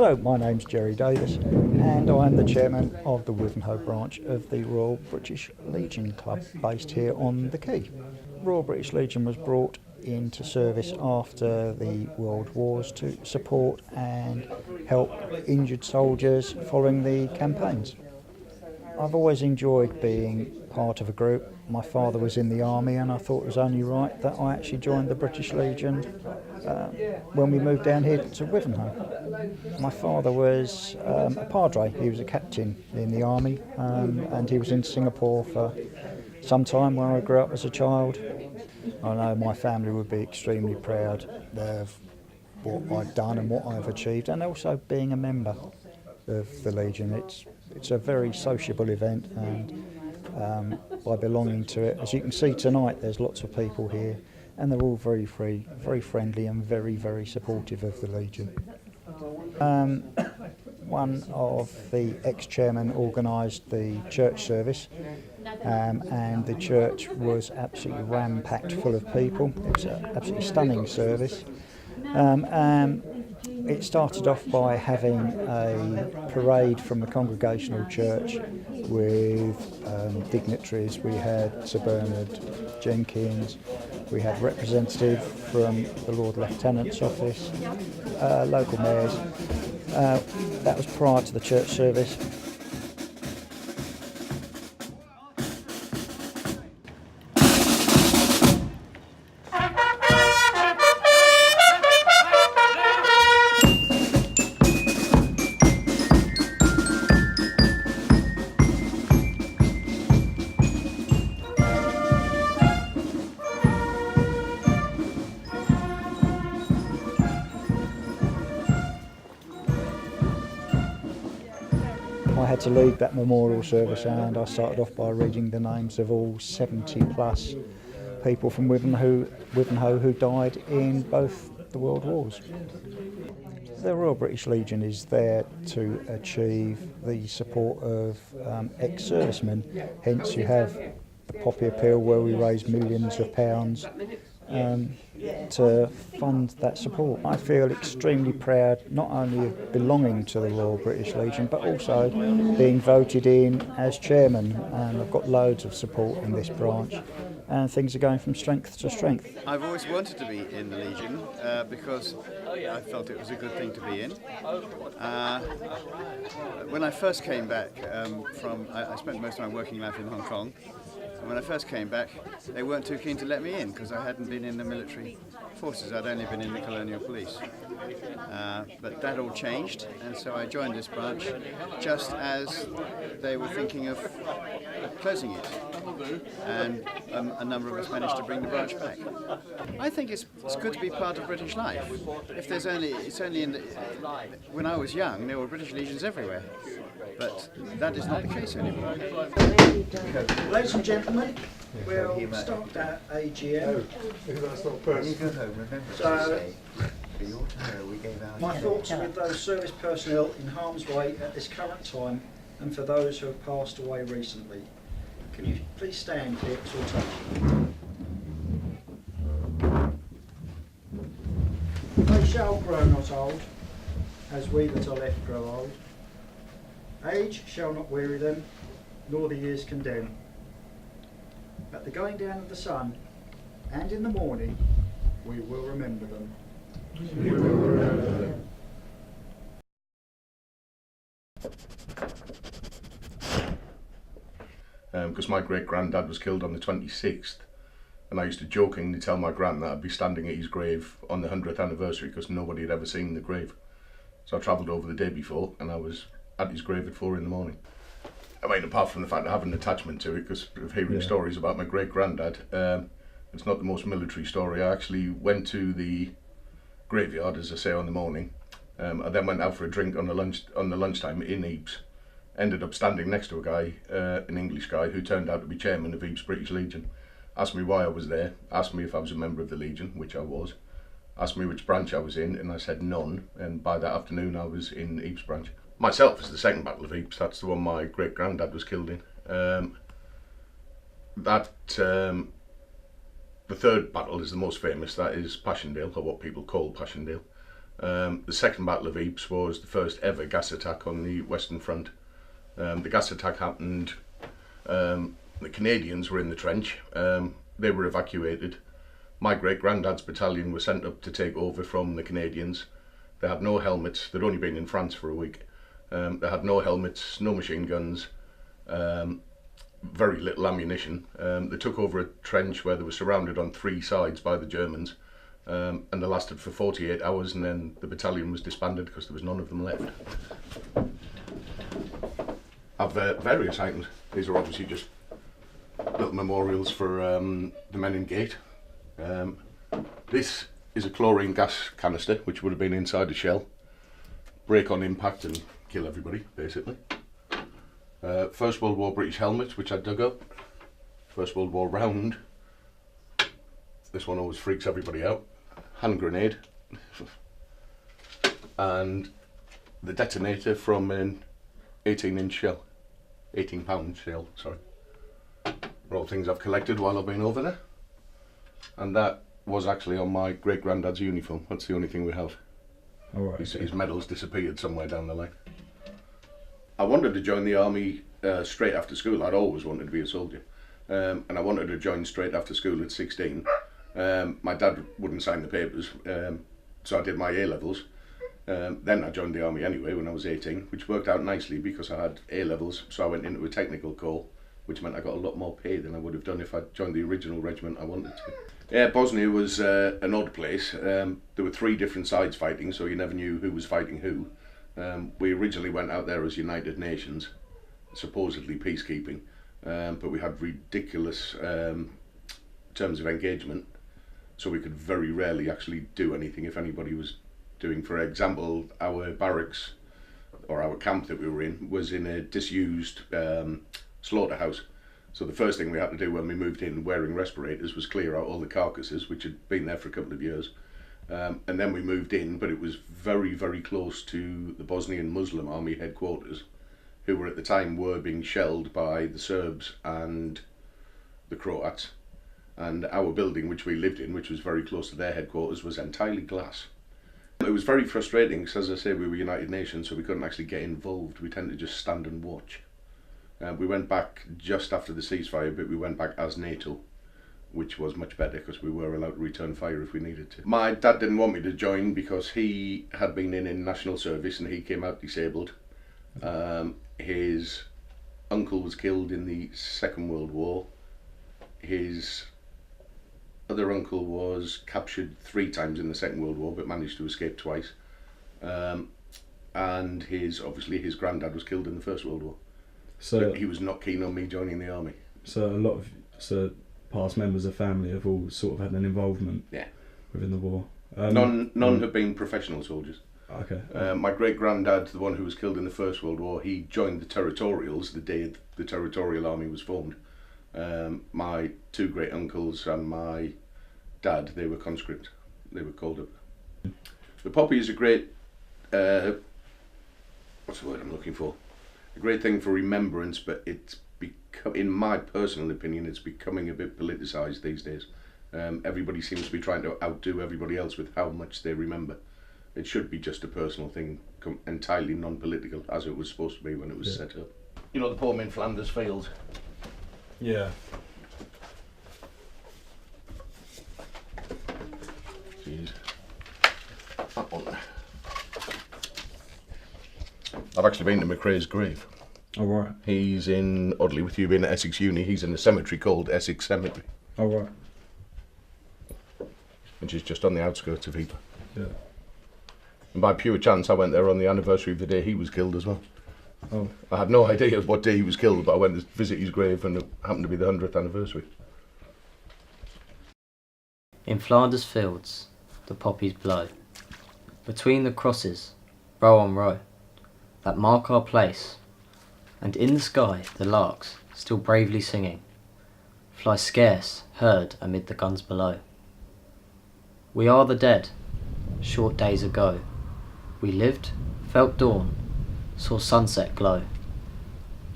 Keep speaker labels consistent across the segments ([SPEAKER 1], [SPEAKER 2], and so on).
[SPEAKER 1] Hello, my name's Jerry Davis and I'm the chairman of the Wivenhoe branch of the Royal British Legion Club based here on the Quay. Royal British Legion was brought into service after the World Wars to support and help injured soldiers following the campaigns. I've always enjoyed being part of a group. My father was in the army and I thought it was only right that I actually joined the British Legion when we moved down here to Wivenhoe. My father was a padre, he was a captain in the army and he was in Singapore for some time when I grew up as a child. I know my family would be extremely proud of what I've done and what I've achieved, and also being a member of the Legion. It's a very sociable event, and by belonging to it, as you can see tonight, there's lots of people here and they're all very free, very friendly and very, very supportive of the Legion. One of the ex-chairmen organised the church service and the church was absolutely ram-packed full of people. It was an absolutely stunning service. It started off by having a parade from the Congregational Church with dignitaries. We had Sir Bernard Jenkins, we had representative from the Lord Lieutenant's office, local mayors. That was prior to the church service. I had to lead that memorial service, and I started off by reading the names of all 70 plus people from Wivenhoe who died in both the World Wars. The Royal British Legion is there to achieve the support of ex-servicemen, hence you have the Poppy Appeal where we raise millions of pounds to fund that support. I feel extremely proud not only of belonging to the Royal British Legion but also being voted in as chairman, and I've got loads of support in this branch and things are going from strength to strength.
[SPEAKER 2] I've always wanted to be in the Legion because I felt it was a good thing to be in. When I first came back I spent most of my working life in Hong Kong. When I first came back, they weren't too keen to let me in because I hadn't been in the military forces. I'd only been in the colonial police. But that all changed, and so I joined this branch just as they were thinking of closing it. And a number of us managed to bring the branch back. I think it's good to be part of British life. If there's it's only in when I was young, there were British Legions everywhere. But that is not the case anymore.
[SPEAKER 1] Ladies and gentlemen, we'll start our AGM.
[SPEAKER 3] That's not personal.
[SPEAKER 1] So, my thoughts are with those service personnel in harm's way at this current time and for those who have passed away recently. Can you please stand for the exhortation? They shall grow not old, as we that are left grow old. Age shall not weary them, nor the years condemn. At the going down of the sun, and in the morning, we will remember them.
[SPEAKER 3] We will remember them.
[SPEAKER 4] Because my great-granddad was killed on the 26th, and I used to jokingly tell my gran that I'd be standing at his grave on the 100th anniversary because nobody had ever seen the grave. So I travelled over the day before and I was at his grave at 4 in the morning. I mean, apart from the fact I have an attachment to it because of hearing stories about my great-granddad, it's not the most military story. I actually went to the graveyard, as I say, on the morning. I then went out for a drink on the lunchtime in Ypres. Ended up standing next to a guy, an English guy, who turned out to be chairman of Ypres British Legion. Asked me why I was there, asked me if I was a member of the Legion, which I was, asked me which branch I was in, and I said none, and by that afternoon I was in Ypres branch. Myself is the second Battle of Ypres, that's the one my great-granddad was killed in. The third battle is the most famous, that is Passchendaele, or what people call Passchendaele. The Second Battle of Ypres was the first ever gas attack on the Western Front. The gas attack happened, the Canadians were in the trench, they were evacuated. My great-granddad's battalion was sent up to take over from the Canadians. They had no helmets, they'd only been in France for a week. They had no helmets, no machine guns, very little ammunition. They took over a trench where they were surrounded on 3 sides by the Germans, and they lasted for 48 hours, and then the battalion was disbanded because there was none of them left. I've various items. These are obviously just little memorials for the men in Gate. This is a chlorine gas canister which would have been inside a shell, break on impact and kill everybody basically. First World War British helmet which I dug up, First World War round, this one always freaks everybody out, hand grenade, and the detonator from an 18-inch shell, 18-pound shell, sorry. They're all things I've collected while I've been over there. And that was actually on my great-granddad's uniform. That's the only thing we have.
[SPEAKER 5] All right.
[SPEAKER 4] His medal's disappeared somewhere down the line. I wanted to join the army straight after school. I'd always wanted to be a soldier. And I wanted to join straight after school at 16. My dad wouldn't sign the papers, so I did my A-levels. Then I joined the army anyway when I was 18, which worked out nicely because I had A-levels, so I went into a technical corps, which meant I got a lot more pay than I would have done if I'd joined the original regiment I wanted to. Yeah, Bosnia was an odd place. There were 3 different sides fighting, so you never knew who was fighting who. We originally went out there as United Nations, supposedly peacekeeping, but we had ridiculous terms of engagement, so we could very rarely actually do anything if anybody was doing, for example, our barracks or our camp that we were in was in a disused slaughterhouse. So the first thing we had to do when we moved in wearing respirators was clear out all the carcasses which had been there for a couple of years. And then we moved in, but it was very, very close to the Bosnian Muslim Army headquarters, who were at the time were being shelled by the Serbs and the Croats. And our building, which we lived in, which was very close to their headquarters, was entirely glass. It was very frustrating because, as I say, we were United Nations, so we couldn't actually get involved. We tended to just stand and watch. We went back just after the ceasefire, but we went back as NATO, which was much better because we were allowed to return fire if we needed to. My dad didn't want me to join because he had been in national service and he came out disabled. His uncle was killed in the Second World War. His other uncle was captured 3 times in the Second World War but managed to escape twice. And obviously his granddad was killed in the First World War.
[SPEAKER 5] So
[SPEAKER 4] but he was not keen on me joining the army.
[SPEAKER 5] So a lot of past members of family have all sort of had an involvement within the war.
[SPEAKER 4] None have been professional soldiers.
[SPEAKER 5] Okay.
[SPEAKER 4] My great-granddad, the one who was killed in the First World War, he joined the Territorials the day the Territorial Army was formed. My 2 great-uncles and my dad, they were conscript. They were called up. The poppy is a great, what's the word I'm looking for? A great thing for remembrance, but it's in my personal opinion, it's becoming a bit politicised these days. Everybody seems to be trying to outdo everybody else with how much they remember. It should be just a personal thing, entirely non-political, as it was supposed to be when it was set up. You know the poem in Flanders Fields?
[SPEAKER 5] Yeah.
[SPEAKER 4] Jeez. That one there. I've actually been to McRae's grave.
[SPEAKER 5] All right.
[SPEAKER 4] He's in, oddly with you being at Essex Uni, he's in a cemetery called Essex Cemetery,
[SPEAKER 5] All right.
[SPEAKER 4] which is just on the outskirts of Ypres.
[SPEAKER 5] Yeah.
[SPEAKER 4] And by pure chance, I went there on the anniversary of the day he was killed as well.
[SPEAKER 5] Oh.
[SPEAKER 4] I had no idea what day he was killed, but I went to visit his grave and it happened to be the 100th anniversary.
[SPEAKER 6] In Flanders Fields, the poppies blow. Between the crosses, row on row, that mark our place, and in the sky the larks, still bravely singing, fly scarce heard amid the guns below. We are the dead, short days ago. We lived, felt dawn, saw sunset glow,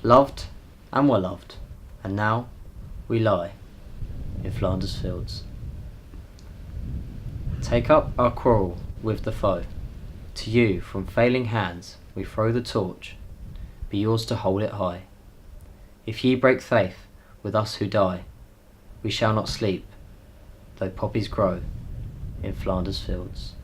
[SPEAKER 6] loved and were loved, and now we lie in Flanders Fields. Take up our quarrel with the foe, To you from failing hands we throw the torch, be yours to hold it high. If ye break faith with us who die, we shall not sleep, though poppies grow in Flanders fields.